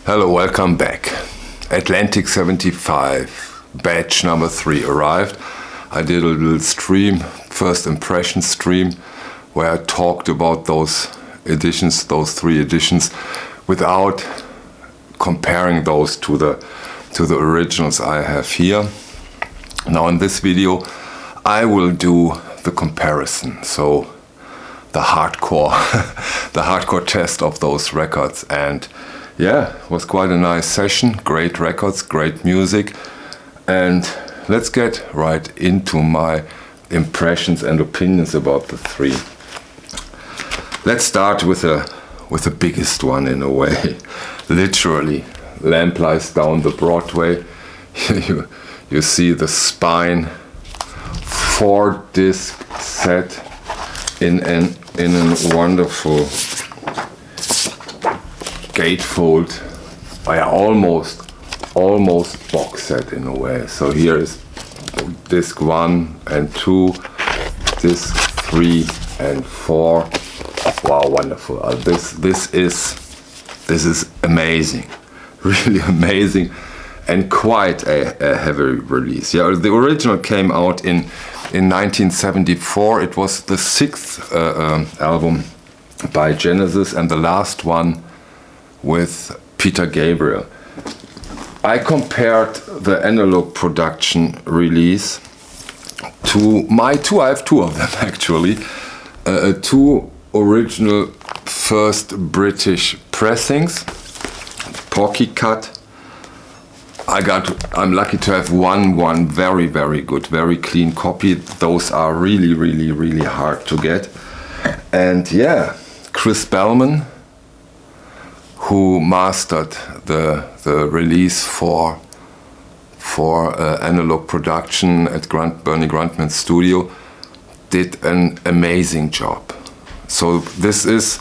Hello, welcome back. Atlantic 75, batch number 3 arrived. I did a little stream, first impression stream, where I talked about those editions, those 3 editions, without comparing those to the originals I have here. Now in this video I will do the comparison, so the hardcore test of those records. And yeah, it was quite a nice session, great records, great music, and let's get right into my impressions and opinions about the 3. Let's start with the biggest one in a way. Literally, Lamp Lies Down the Broadway. you see the Spine 4-disc set in a wonderful gatefold, almost box set in a way. So here is disc 1 and 2, disc 3 and 4. Wow, wonderful! This is amazing, really amazing, and quite a heavy release. Yeah, the original came out in 1974. It was the 6th album by Genesis and the last one with Peter Gabriel. I compared the analog production release to my 2. I have 2 of them actually. 2 original first British pressings, Porky Cut. I'm lucky to have one very good, very clean copy. Those are really hard to get. And yeah, Chris Bellman, who mastered the release for analog production at Bernie Grundman's studio, did an amazing job. So this is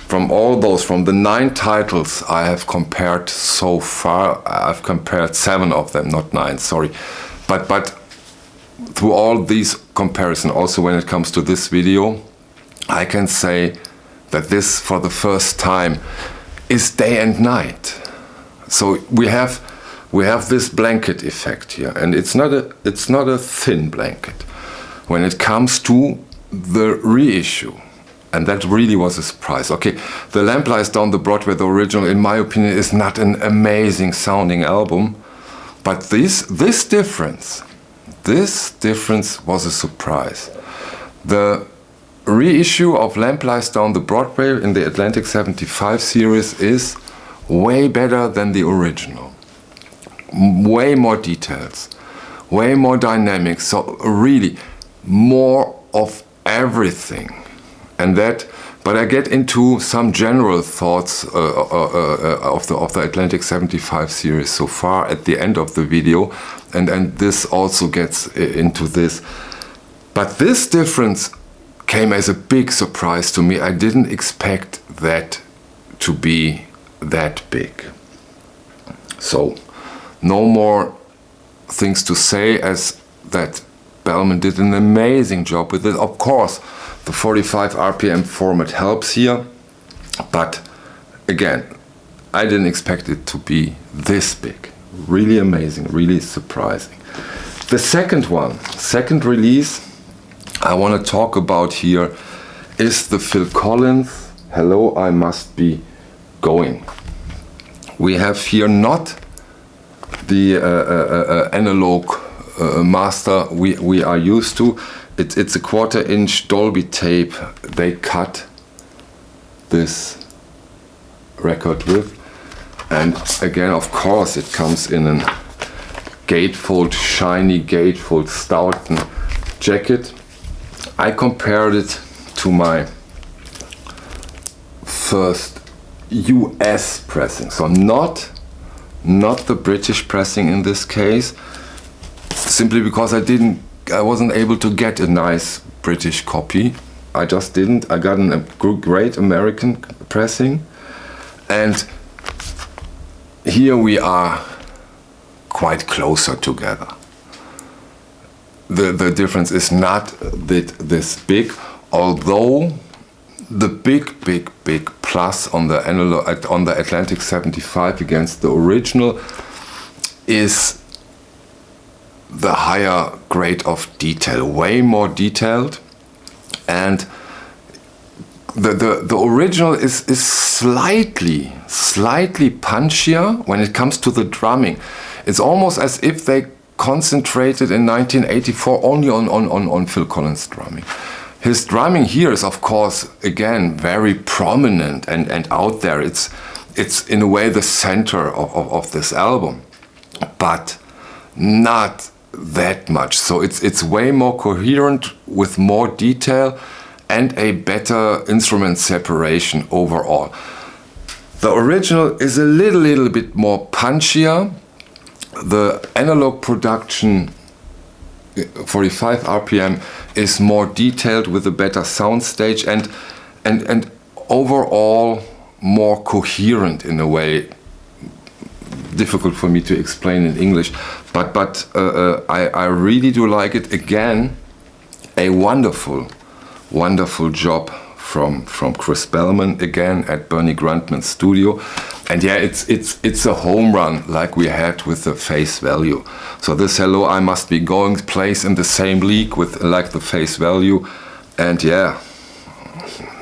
from the 9 titles I have compared so far. I've compared 7 of them, not 9, sorry. But through all these comparisons, also when it comes to this video, I can say that this, for the first time, is day and night. So we have this blanket effect here, and it's not a thin blanket when it comes to the reissue. And that really was a surprise. Okay, The Lamp Lies Down the Broadway, the original, in my opinion, is not an amazing sounding album, but this difference was a surprise. The reissue of Lamp Lies Down the Broadway in the Atlantic 75 series is way better than the original. Way more details, way more dynamics, so really more of everything. And but I get into some general thoughts of the Atlantic 75 series so far at the end of the video, and this also gets into this. But this difference came as a big surprise to me. I didn't expect that to be that big. So, no more things to say, as that Bellman did an amazing job with it. Of course, the 45 RPM format helps here, but again, I didn't expect it to be this big. Really amazing, really surprising. The second release I want to talk about here is the Phil Collins Hello, I Must Be Going. We have here not the analog master we are used to. It's a 1/4-inch Dolby tape they cut this record with, and again, of course, it comes in a gatefold, shiny gatefold Stoughton jacket. I compared it to my first US pressing, so not the British pressing in this case, simply because I wasn't able to get a nice British copy. I just didn't. I got a great American pressing, and here we are quite closer together. The difference is not this big, although the big plus on the analog, on the Atlantic 75 against the original is the higher grade of detail, way more detailed, and the original is slightly punchier when it comes to the drumming. It's almost as if they concentrated in 1984 only on Phil Collins' drumming. His drumming here is, of course, again, very prominent and out there. It's in a way the center of this album, but not that much. So it's way more coherent with more detail and a better instrument separation overall. The original is a little bit more punchier. The analog production, 45 RPM, is more detailed with a better sound stage and overall more coherent in a way. Difficult for me to explain in English, but I really do like it. Again, a wonderful job from Chris Bellman again at Bernie Grundman's studio, and yeah, it's a home run like we had with the Face Value. So this Hello I Must Be Going plays in the same league with like the Face Value, and yeah,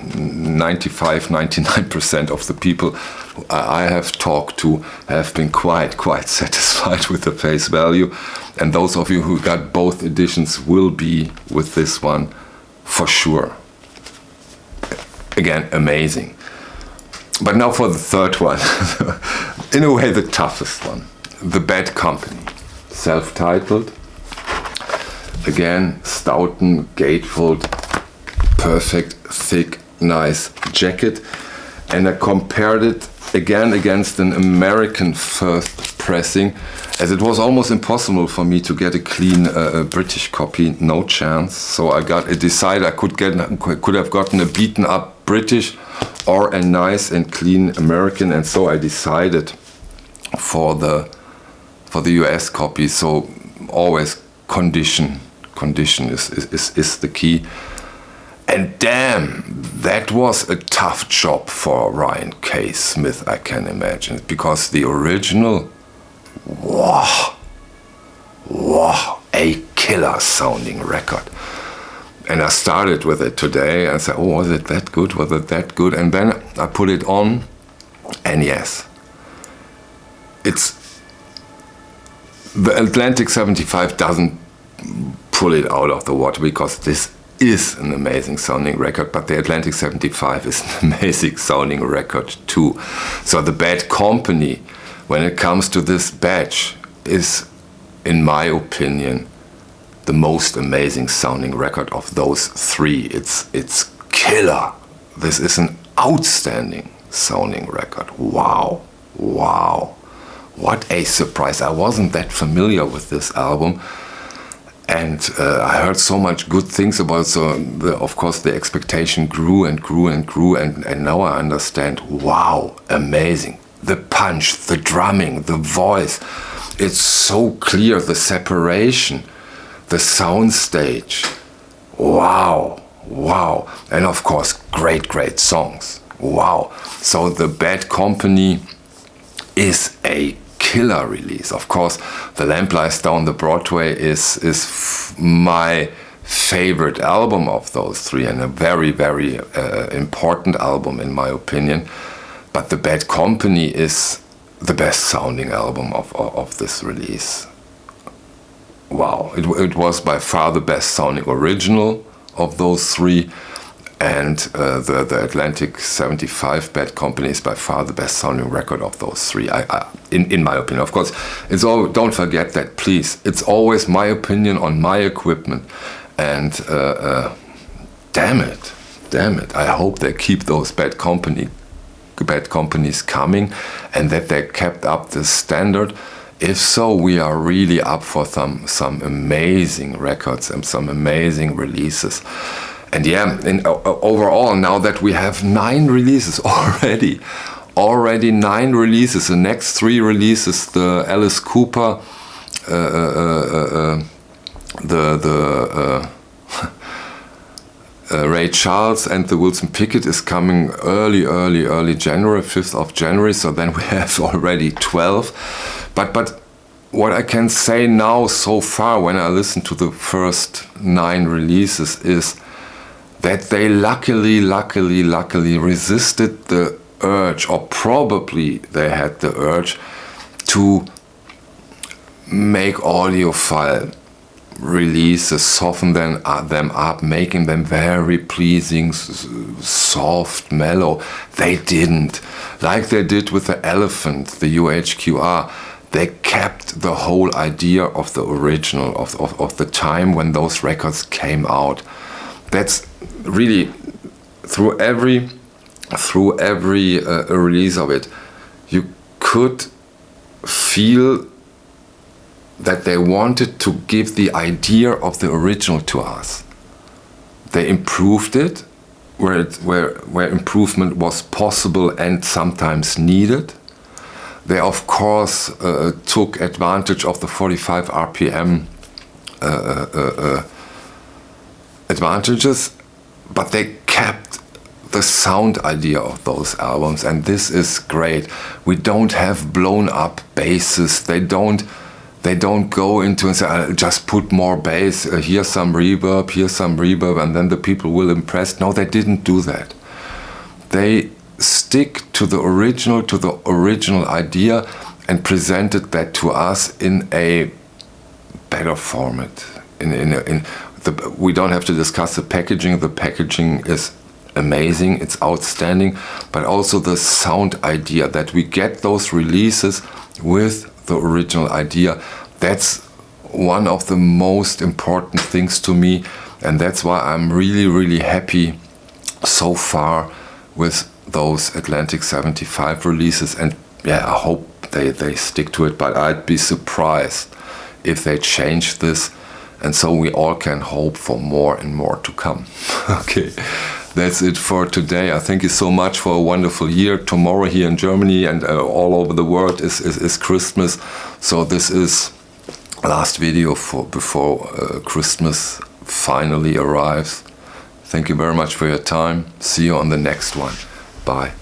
99% of the people I have talked to have been quite satisfied with the Face Value, and those of you who got both editions will be with this one for sure. Again, amazing. But now for the third one, in a way the toughest one, The Bad Company, self-titled. Again, Stoughton gatefold, perfect, thick, nice jacket, and I compared it again against an American first pressing, as it was almost impossible for me to get a clean British copy, no chance. So I decided I could have gotten a beaten up British or a nice and clean American, and so I decided for the US copy. So always condition is the key. And damn, that was a tough job for Ryan K. Smith, I can imagine, because the original, wow, a killer sounding record. And I started with it today and I said, oh, was it that good? Was it that good? And then I put it on, and yes, it's the Atlantic 75 doesn't pull it out of the water, because this is an amazing sounding record, but the Atlantic 75 is an amazing sounding record too. So The Bad Company, when it comes to this batch, is, in my opinion, the most amazing sounding record of those three. It's killer. This is an outstanding sounding record. Wow. What a surprise. I wasn't that familiar with this album, and I heard so much good things about it. So of course the expectation grew and now I understand. Wow, amazing. The punch, the drumming, the voice, it's so clear, the separation, the sound stage. Wow. And of course, great songs. Wow. So The Bad Company is a killer release. Of course, The Lamp Lies Down the Broadway is my favorite album of those three, and a very important album in my opinion. But The Bad Company is the best sounding album of this release. Wow, it was by far the best sounding original of those three, and the Atlantic 75 Bad Company is by far the best sounding record of those three, in my opinion. Of course, it's all, don't forget that, please. It's always my opinion on my equipment, and damn it, I hope they keep those Bad Companies coming, and that they kept up the standard. If so, we are really up for some amazing records and some amazing releases. And yeah, overall, now that we have 9 releases already 9 releases. The next 3 releases, the Alice Cooper, Ray Charles and the Wilson Pickett is coming early January, 5th of January, so then we have already 12. But what I can say now so far when I listen to the first 9 releases is that they luckily resisted the urge, or probably they had the urge to make audiophile releases, soften them up, making them very pleasing, soft, mellow. They didn't. Like they did with the Elephant, the UHQR, they kept the whole idea of the original, of the time when those records came out. That's really, through every release of it, you could feel that they wanted to give the idea of the original to us. They improved it where improvement was possible and sometimes needed. They of course took advantage of the 45 RPM advantages, but they kept the sound idea of those albums, and this is great. We don't have blown up basses. They don't go into and say, just put more bass, here's some reverb, and then the people will impress. No, they didn't do that. They stick to the original idea and presented that to us in a better format. We don't have to discuss the packaging. The packaging is amazing, it's outstanding, but also the sound idea, that we get those releases with the original idea. That's one of the most important things to me, and that's why I'm really happy so far with those Atlantic 75 releases. And yeah, I hope they stick to it, but I'd be surprised if they change this, and so we all can hope for more and more to come. Okay, that's it for today. I thank you so much for a wonderful year. Tomorrow here in Germany and all over the world is Christmas, so this is last video before Christmas finally arrives. Thank you very much for your time. See you on the next one. Bye.